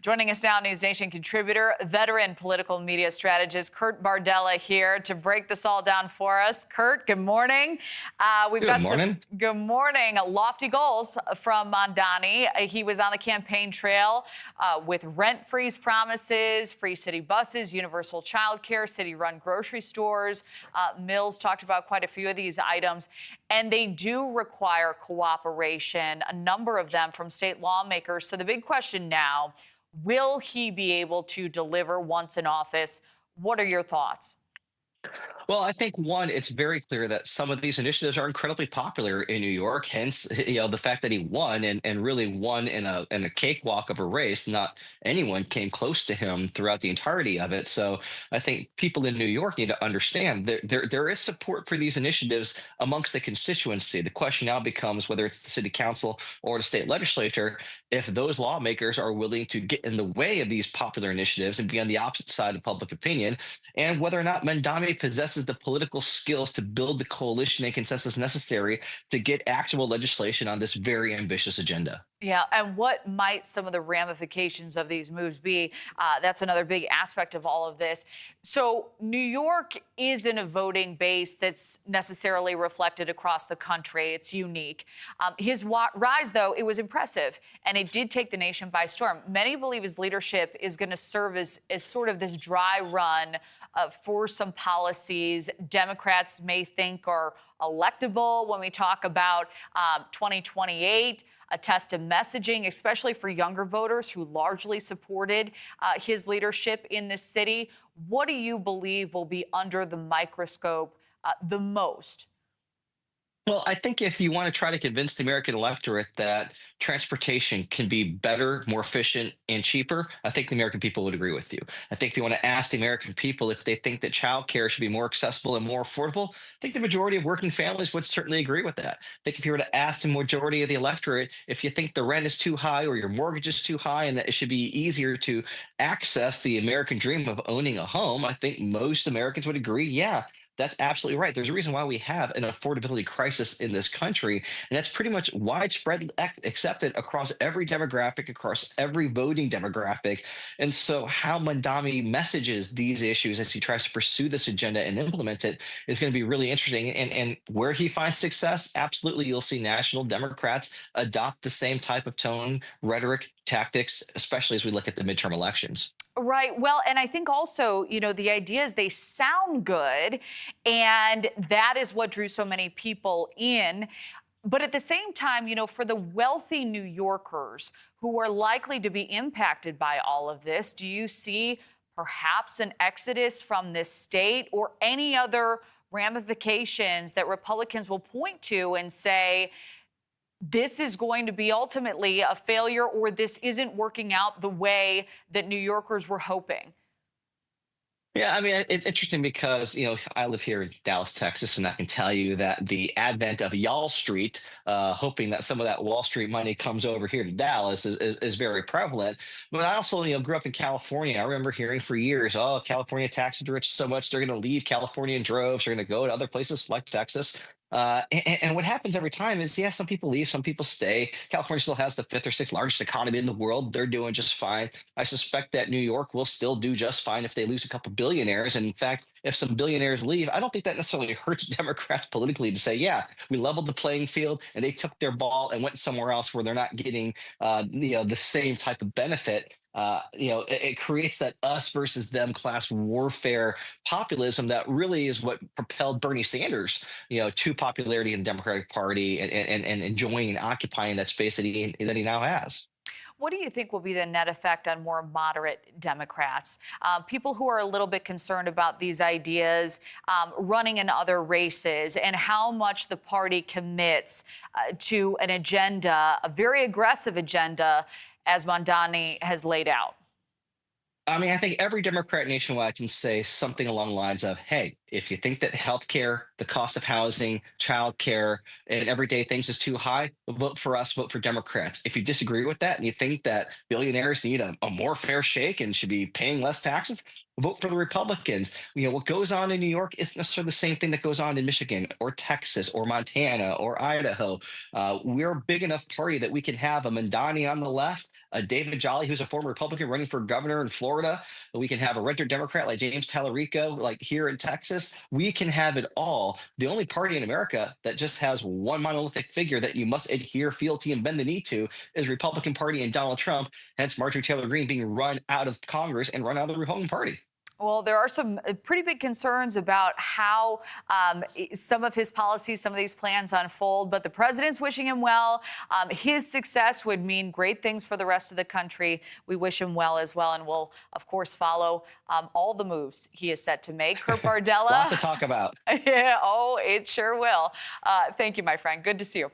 Joining us now, News Nation contributor, veteran political media strategist Kurt Bardella here to break this all down for us. Kurt, good morning. We've Good got some morning. good morning lofty goals from Mamdani. He was on the campaign trail with rent freeze promises, free city buses, universal childcare, city-run grocery stores. Mills talked about quite a few of these items, and they do require cooperation, a number of them from state lawmakers. So the big question now, will he be able to deliver once in office? What are your thoughts? Well, I think one, it's very clear that some of these initiatives are incredibly popular in New York. Hence, the fact that he won and really won in a cakewalk of a race. Not anyone came close to him throughout the entirety of it. So I think people in New York need to understand there is support for these initiatives amongst the constituency. The question now becomes whether it's the city council or the state legislature, if those lawmakers are willing to get in the way of these popular initiatives and be on the opposite side of public opinion, and whether or not Mamdani possesses the political skills to build the coalition and consensus necessary to get actual legislation on this very ambitious agenda. Yeah, and what might some of the ramifications of these moves be? That's another big aspect of all of this. So, New York isn't a voting base that's necessarily reflected across the country. It's unique. His rise, though, it was impressive, and it did take the nation by storm. Many believe his leadership is going to serve as sort of this dry run for some policies Democrats may think are electable when we talk about 2028, a test of messaging, especially for younger voters who largely supported his leadership in this city. What do you believe will be under the microscope the most? Well, I think if you want to try to convince the American electorate that transportation can be better, more efficient, and cheaper, I think the American people would agree with you. I think if you want to ask the American people if they think that childcare should be more accessible and more affordable, I think the majority of working families would certainly agree with that. I think if you were to ask the majority of the electorate if you think the rent is too high or your mortgage is too high and that it should be easier to access the American dream of owning a home, I think most Americans would agree, yeah, that's absolutely right. There's a reason why we have an affordability crisis in this country, and that's pretty much widespread accepted across every demographic, across every voting demographic. And so, how Mandami messages these issues as he tries to pursue this agenda and implement it is going to be really interesting. And where he finds success, absolutely, you'll see national Democrats adopt the same type of tone, rhetoric, tactics, especially as we look at the midterm elections. Right. Well, and I think also, the idea is they sound good, and that is what drew so many people in. But at the same time, for the wealthy New Yorkers who are likely to be impacted by all of this, do you see perhaps an exodus from this state or any other ramifications that Republicans will point to and say, this is going to be ultimately a failure, or this isn't working out the way that New Yorkers were hoping? Yeah, I mean, it's interesting because, I live here in Dallas, Texas, and I can tell you that the advent of Y'all Street, hoping that some of that Wall Street money comes over here to Dallas is very prevalent. But I also, grew up in California. I remember hearing for years, oh, California taxes are rich so much, they're going to leave California in droves. They're going to go to other places like Texas. And what happens every time is, yeah, some people leave, some people stay. California still has the fifth or sixth largest economy in the world. They're doing just fine. I suspect that New York will still do just fine if they lose a couple billionaires. And in fact, if some billionaires leave, I don't think that necessarily hurts Democrats politically to say, yeah, we leveled the playing field and they took their ball and went somewhere else where they're not getting, the same type of benefit. It creates that us versus them class warfare populism that really is what propelled Bernie Sanders, to popularity in the Democratic Party and enjoying and occupying that space that he now has. What do you think will be the net effect on more moderate Democrats? People who are a little bit concerned about these ideas running in other races and how much the party commits to an agenda, a very aggressive agenda, as Mondani has laid out. I mean, I think every Democrat nationwide can say something along the lines of, hey, If you think that healthcare, the cost of housing, childcare, and everyday things is too high, vote for us, vote for Democrats. If you disagree with that and you think that billionaires need a more fair shake and should be paying less taxes, vote for the Republicans. What goes on in New York isn't necessarily the same thing that goes on in Michigan or Texas or Montana or Idaho. We're a big enough party that we can have a Mamdani on the left, a David Jolly, who's a former Republican running for governor in Florida. We can have a renter Democrat like James Tallarico, like here in Texas. We can have it all. The only party in America that just has one monolithic figure that you must adhere, fealty, and bend the knee to is Republican Party and Donald Trump. Hence, Marjorie Taylor Greene being run out of Congress and run out of the Republican Party. Well, there are some pretty big concerns about how some of his policies, some of these plans unfold, but the president's wishing him well. His success would mean great things for the rest of the country. We wish him well as well, and we'll, of course, follow all the moves he is set to make. Kurt Lots to Bardella. talk about. Yeah, oh, it sure will. Thank you, my friend. Good to see you.